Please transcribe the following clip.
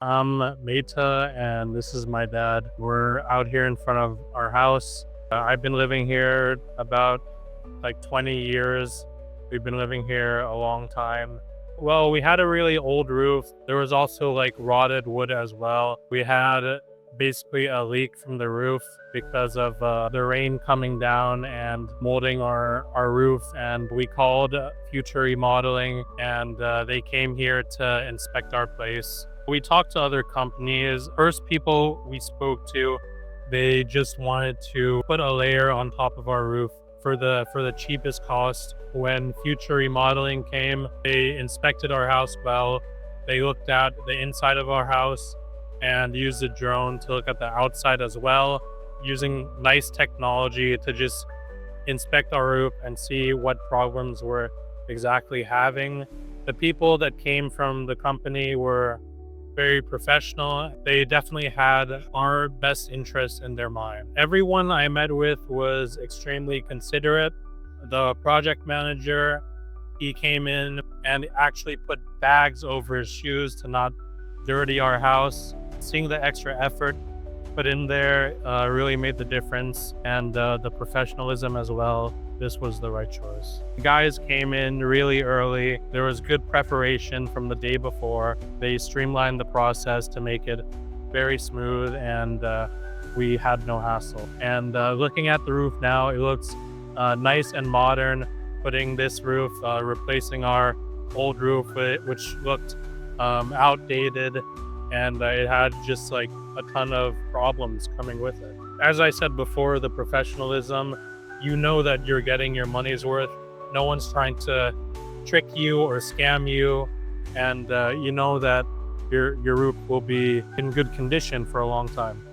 I'm Meta, and this is my dad. We're out here in front of our house. I've been living here about 20 years. We've been living here a long time. Well, we had a really old roof. There was also rotted wood as well. We had basically a leak from the roof because of the rain coming down and molding our roof. And we called Future Remodeling, and they came here to inspect our place. We talked to other companies. First people we spoke to, they just wanted to put a layer on top of our roof for the cheapest cost. When Future Remodeling came, they inspected our house well. They looked at the inside of our house and used a drone to look at the outside as well, using nice technology to just inspect our roof and see what problems we're exactly having. The people that came from the company were very professional. They definitely had our best interest in their mind. Everyone I met with was extremely considerate. The project manager, he came in and actually put bags over his shoes to not dirty our house. Seeing the extra effort put in there really made the difference, and the professionalism as well. This was the right choice. The guys came in really early. There was good preparation from the day before. They streamlined the process to make it very smooth, and we had no hassle. And looking at the roof now, it looks nice and modern. Putting this roof, replacing our old roof, which looked outdated, and it had just a ton of problems coming with it. As I said before, the professionalism, you know that you're getting your money's worth. No one's trying to trick you or scam you, and you know that your roof will be in good condition for a long time.